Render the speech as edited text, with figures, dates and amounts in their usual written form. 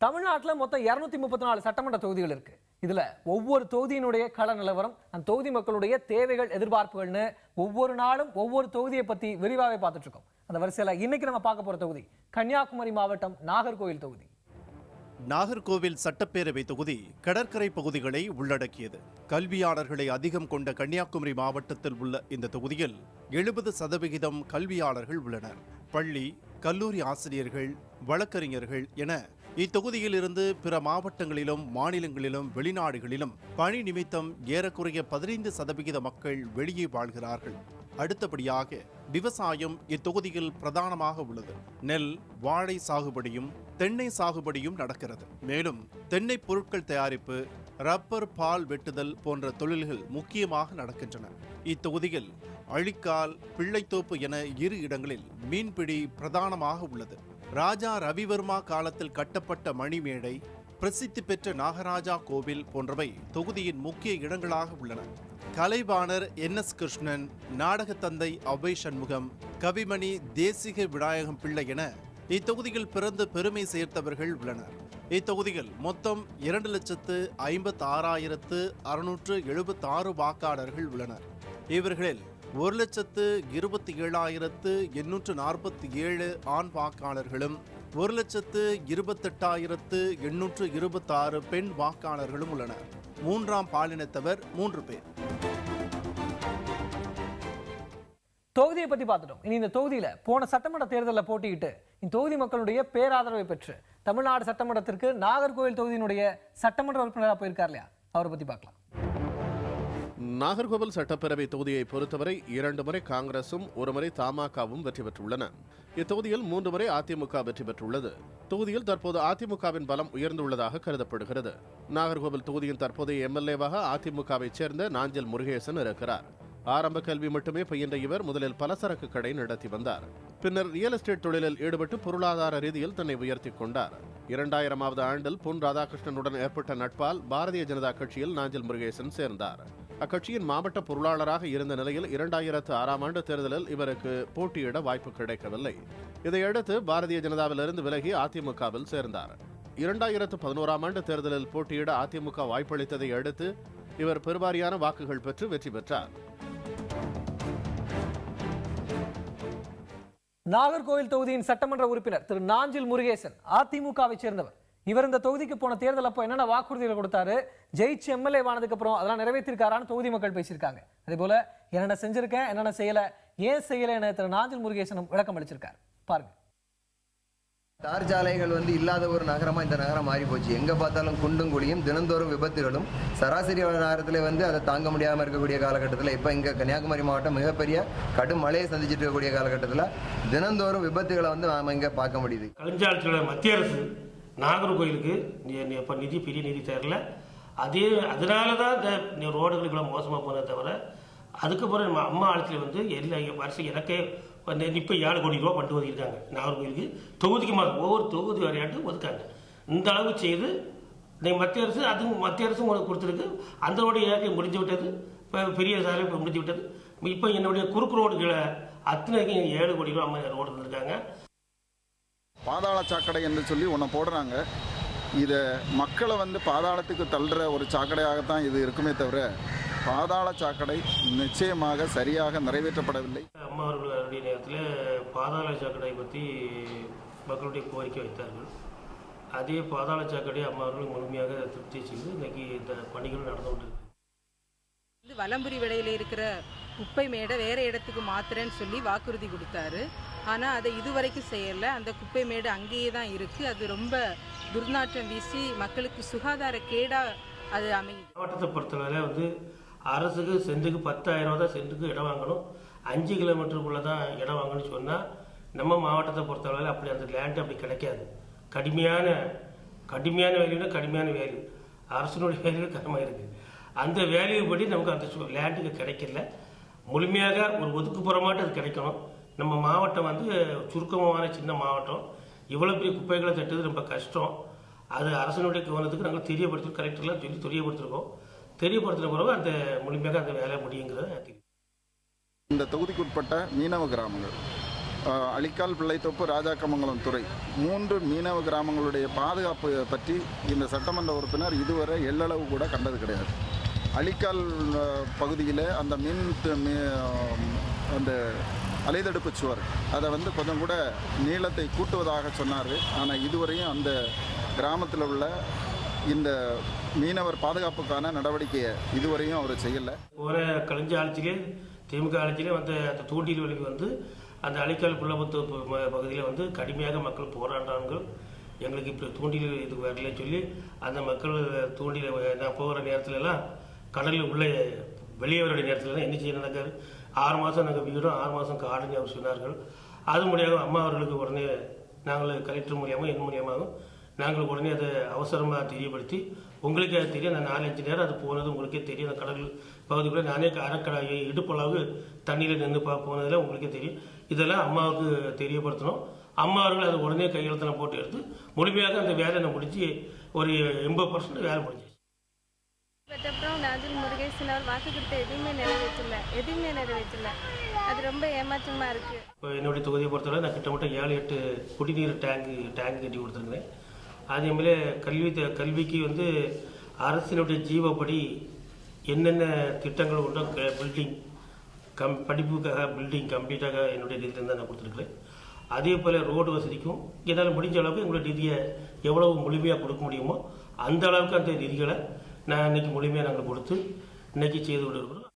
தமிழ்நாட்டில் மொத்தம் 234 சட்டமன்ற தொகுதிகள் இருக்கு. இதுல ஒவ்வொரு தொகுதியினுடைய கள நிலவரம், அந்த தொகுதி மக்களுடைய தேவைகள், எதிர்பார்ப்புகள்னு ஒவ்வொரு நாளும் ஒவ்வொரு தொகுதியை பத்தி விரிவாக பார்த்துட்டு இருக்கோம். அந்த வரிசையில இன்னைக்கு நம்ம பார்க்க போற தொகுதி கன்னியாகுமரி மாவட்டம் நாகர்கோவில் தொகுதி. நாகர்கோவில் சட்டப்பேரவை தொகுதி கடற்கரை பகுதிகளை உள்ளடக்கியது. கல்வியாளர்களை அதிகம் கொண்ட கன்னியாகுமரி மாவட்டத்தில் உள்ள இந்த தொகுதியில் 70% கல்வியாளர்கள் உள்ளனர். பள்ளி, கல்லூரி ஆசிரியர்கள், வழக்கறிஞர்கள் என இத்தொகுதியில் இருந்து பிற மாவட்டங்களிலும் மாநிலங்களிலும் வெளிநாடுகளிலும் பணி நிமித்தம் ஏறக்குறைய 15% மக்கள் வெளியே வாழ்கிறார்கள். அடுத்தபடியாக விவசாயம் இத்தொகுதியில் பிரதானமாக உள்ளது. நெல், வாழை சாகுபடியும் தென்னை சாகுபடியும் நடக்கிறது. மேலும் தென்னை பொருட்கள் தயாரிப்பு, ரப்பர், பால் வெட்டுதல் போன்ற தொழில்கள் முக்கியமாக நடக்கின்றன. இத்தொகுதியில் அழிக்கால், பிள்ளைத்தோப்பு என 2 இடங்களில் மீன்பிடி பிரதானமாக உள்ளது. ராஜா ரவிவர்மா காலத்தில் கட்டப்பட்ட மணிமேடை, பிரசித்தி பெற்ற நாகராஜா கோவில் போன்றவை தொகுதியின் முக்கிய இடங்களாக உள்ளன. கலைவாணர் NS கிருஷ்ணன், நாடகத்தந்தை அபய் சண்முகம், கவிமணி தேசிக விநாயகம் பிள்ளை என இத்தொகுதியில் பிறந்து பெருமை சேர்த்தவர்கள் உள்ளனர். இத்தொகுதியில் மொத்தம் 2,56,676 வாக்காளர்கள் உள்ளனர். இவர்களில் 1,27,847 ஆண் வாக்காளர்களும் 1,28,826 பெண் வாக்காளர்களும் உள்ளனர். 3ஆம் பாலினத்தவர் 3 பேர். தொகுதியை பத்தி பார்த்துட்டோம். இனி இந்த தொகுதியில போன சட்டமன்ற தேர்தலில் போட்டியிட்டு இந்த தொகுதி மக்களுடைய பேராதரவை பெற்று தமிழ்நாடு சட்டமன்றத்திற்கு நாகர்கோவில் தொகுதியினுடைய சட்டமன்ற உறுப்பினராக போயிருக்கார் இல்லையா, அவரை பத்தி பார்க்கலாம். நாகர்கோவில் சட்டப்பேரவை தொகுதியை பொறுத்தவரை 2 முறை காங்கிரசும் 1 முறை தமாகவும் வெற்றி பெற்றுள்ளன. இத்தொகுதியில் 3 முறை அதிமுக வெற்றி பெற்றுள்ளது. தொகுதியில் தற்போது அதிமுகவின் பலம் உயர்ந்துள்ளதாக கருதப்படுகிறது. நாகர்கோவில் தொகுதியின் தற்போதைய MLA-வாக அதிமுகவை சேர்ந்த நாஞ்சில் முருகேசன் இருக்கிறார். ஆரம்ப கல்வி மட்டுமே பயின்ற இவர் முதலில் பலசரக்கு கடை நடத்தி வந்தார். பின்னர் ரியல் எஸ்டேட் தொழிலில் ஈடுபட்டு பொருளாதார ரீதியில் தன்னை உயர்த்திக் கொண்டார். 2000ஆவது ஆண்டில் பொன் ராதாகிருஷ்ணனுடன் ஏற்பட்ட நட்பால் பாரதிய ஜனதா கட்சியில் நாஞ்சில் முருகேசன் சேர்ந்தார். அக்கட்சியின் மாவட்ட பொருளாளராக இருந்த நிலையில் 2006ஆம் ஆண்டு தேர்தலில் இவருக்கு போட்டியிட வாய்ப்பு கிடைக்கவில்லை. இதையடுத்து பாரதிய ஜனதாவிலிருந்து விலகி அதிமுகவில் சேர்ந்தார். 2011ஆம் ஆண்டு தேர்தலில் போட்டியிட அதிமுக வாய்ப்பளித்ததை அடுத்து இவர் பெருவாரியான வாக்குகள் பெற்று வெற்றி பெற்றார். நாகர்கோவில் தொகுதியின் சட்டமன்ற உறுப்பினர் திரு நாஞ்சில் முருகேசன் அதிமுகவை சேர்ந்தவர். இவர் இந்த தொகுதிக்கு போன தேர்தல் அப்போ என்னென்ன வாக்குறுதிகள் கொடுத்தாரு, ஜெயிச்சு MLA ஆனதுக்கு அப்புறம் அதெல்லாம் நிறைவேற்றிருக்காரான்னு தொகுதி மக்கள் பேசியிருக்காங்க. அதே போல என்னென்ன செஞ்சிருக்கேன், என்னென்ன செய்யல, ஏன் செய்யல என திரு நாஞ்சில் முருகேசனும் விளக்கம் அளிச்சிருக்காரு. பாருங்க. தார் சாலைகள் இல்லாத ஒரு நகரமா இந்த நகரம் மாறி போச்சு. எங்க பார்த்தாலும் குண்டும் குழியும், தினந்தோறும் விபத்துகளும். சராசரி நேரத்தில் அதை தாங்க முடியாம இருக்கக்கூடிய காலகட்டத்தில் இப்ப இங்க கன்னியாகுமரி மாவட்டம் மிகப்பெரிய கடும் மழையை சந்திச்சுட்டு இருக்கக்கூடிய காலகட்டத்தில் தினந்தோறும் விபத்துகளை நாம இங்க பார்க்க முடியுது. கலைஞாட்சியோட மத்திய அரசு நாகர்கோயிலுக்கு இப்ப பெரிய நிதி தரல. அதனாலதான் இந்த ரோடுகள் இவ்வளவு மோசமா போனதை தவிர அதுக்கப்புறம் நம்ம அம்மா ஆட்சியில் எல்லா வருஷம் எனக்கே இப்போ 7 கோடி ரூபா கொண்டு ஒதுக்கியிருக்காங்க நாகர்கோயிலுக்கு. தொகுதிக்கு ஒவ்வொரு தொகுதி வரையாட்டு ஒதுக்காங்க. இந்த அளவு செய்து மத்திய அரசு மத்திய அரசும் கொடுத்துருக்கு. அந்த ரோடு ஏற்கனவே முடிஞ்சு விட்டது. இப்போ பெரிய சாலை இப்போ முடிஞ்சு விட்டது. இப்போ என்னுடைய குறுக்கு ரோடுகளை அத்தனைக்கு 7 கோடி ரூபா ரோடு இருந்திருக்காங்க. பாதாள சாக்கடை என்று சொல்லி ஒன்று போடுறாங்க. இதை மக்களை பாதாளத்துக்கு தள்ளுற ஒரு சாக்கடையாகத்தான் இது இருக்குமே தவிர பாதாள சாக்கடை நிச்சயமாக சரியாக நிறைவேற்றப்படவில்லை. அம்மா அவர்களுடைய நேரத்தில் பாதாள சாக்கடை பற்றி மக்களுடைய கோரிக்கை வைத்தார்கள். அதே பாதாள சாக்கடை அம்மா அவர்கள் முழுமையாக திருப்தி செய்து இன்னைக்கு இந்த பணிகள் நடந்து கொண்டிருக்கு. வலம்புரி விடையில் இருக்கிற குப்பை மேடை வேற இடத்துக்கு மாத்துறேன்னு சொல்லி வாக்குறுதி கொடுத்தாரு. ஆனால் அதை இதுவரைக்கும் செய்யலை. அந்த குப்பை மேடு அங்கேயே தான் இருக்குது. அது ரொம்ப துர்நாற்றம் வீசி மக்களுக்கு சுகாதார கேடாக அது அமையுது. மாவட்டத்தை பொறுத்தவரை அரசுக்கு சென்ட்டுக்கு 10,000 தான் சென்ட்டுக்கு இடம் வாங்கணும். 5 கிலோமீட்டருக்குள்ளே தான் இடம் வாங்கணும்னு சொன்னால் நம்ம மாவட்டத்தை பொறுத்தவரை அப்படி அந்த லேண்டு அப்படி கிடைக்காது. கடுமையான வேல்யூனா கடுமையான வேல்யூ, அரசனுடைய வேல்யூ கனமாக இருக்குது. அந்த வேல்யூ படி நமக்கு அந்த லேண்டுக்கு கிடைக்கல. முழுமையாக ஒரு ஒதுக்குப்புறமாட்டு அது கிடைக்கணும். நம்ம மாவட்டம் சுருக்கமான சின்ன மாவட்டம். இவ்வளோ பெரிய குப்பைகளை தட்டுறது ரொம்ப கஷ்டம். அது அரசனுடைய கவனத்துக்கு நாங்கள் தெரியப்படுத்தி கலெக்டர்லாம் சொல்லி தெரியப்படுத்திருக்கோம். தெரியப்படுத்தின பிறகு அந்த முழுமையாக அந்த வேலை முடியுங்கிறத. இந்த தொகுதிக்கு உட்பட்ட மீனவ கிராமங்கள் அழிக்கால், பிள்ளைத்தோப்பு, ராஜாக்கமங்கலம் துறை 3 மீனவ கிராமங்களுடைய பாதுகாப்பு பற்றி இந்த சட்டமன்ற உறுப்பினர் இதுவரை எள்ளளவு கூட கண்டது கிடையாது. அழிக்கால் பகுதியில் அந்த அந்த அலைதடுப்பு சுவர் அதை கொஞ்சம் கூட நீளத்தை கூட்டுவதாக சொன்னார். ஆனால் இதுவரையும் அந்த கிராமத்தில் உள்ள இந்த மீனவர் பாதுகாப்புக்கான நடவடிக்கையை இதுவரையும் அவர் செய்யலை. போன கலைஞர் ஆட்சியிலே, திமுக ஆட்சியிலே அந்த தூண்டில் வழிக்கு அந்த அழிக்கால் புள்ளபுத்தோப்பு பகுதியில் கடுமையாக மக்கள் போராட்டார்கள். எங்களுக்கு இப்படி தூண்டில் இது வரலன்னு சொல்லி அந்த மக்கள் தூண்டில் நான் போகிற நேரத்துலலாம் கடலில் உள்ளே வெளியே வர நேரத்துலலாம் என்ன செய்ய நடக்காது. 6 மாதம் நாங்கள் வீடும் 6 மாதம் காடுன்னு அவர் சொன்னார்கள். அது மூலியமாக அம்மா அவர்களுக்கு உடனே நாங்கள் கலெக்டர் மூலியமாக என் மூலியமாகவும் நாங்கள் உடனே அதை அவசரமாக தெரியப்படுத்தி, உங்களுக்கே அது தெரியும், நான் 4-5 நேரம் அது போனது உங்களுக்கே தெரியும். அந்த கடல் பகுதிக்குள்ளே நானே அரைக்கடாய் இடுப்பளவு தண்ணியில் நின்று போனதில் உங்களுக்கே தெரியும். இதெல்லாம் அம்மாவுக்கு தெரியப்படுத்தணும். அம்மா அவர்கள் அதை உடனே கையெழுத்தெல்லாம் போட்டு எடுத்து முழுமையாக அந்த வேலையை முடிச்சு ஒரு 80% வேலை முடிஞ்சு. அப்புறம் நாஞ்சில் முருகேசன் அவர் வாக்கு கொடுத்த எதுவுமே நிறைவேற்றல. அது ரொம்ப ஏமாற்றமா இருக்கு. இப்போ என்னுடைய தொகுதியை பொறுத்தவரை நான் கிட்டத்தட்ட 7-8 குடிநீர் டேங்கு கட்டி கொடுத்துருக்கிறேன். அதேமாதிரி கல்விக்கு அரசினுடைய ஜீவப்படி என்னென்ன திட்டங்கள் உண்டோ பில்டிங் படிப்புக்காக பில்டிங் கம்ப்ளீட்டாக என்னுடைய நிதியிலிருந்து தான் நான் கொடுத்துருக்குறேன். அதே போல் ரோடு வசதிக்கும் என்னால் முடிஞ்ச அளவுக்கு எங்களுடைய நிதியை எவ்வளவு முழுமையாக கொடுக்க முடியுமோ அந்த அளவுக்கு அந்த நிதிகளை நான் இன்றைக்கி முழுமையாக நாங்கள் கொடுத்து இன்றைக்கி செய்து கொண்டு இருக்கிறோம்.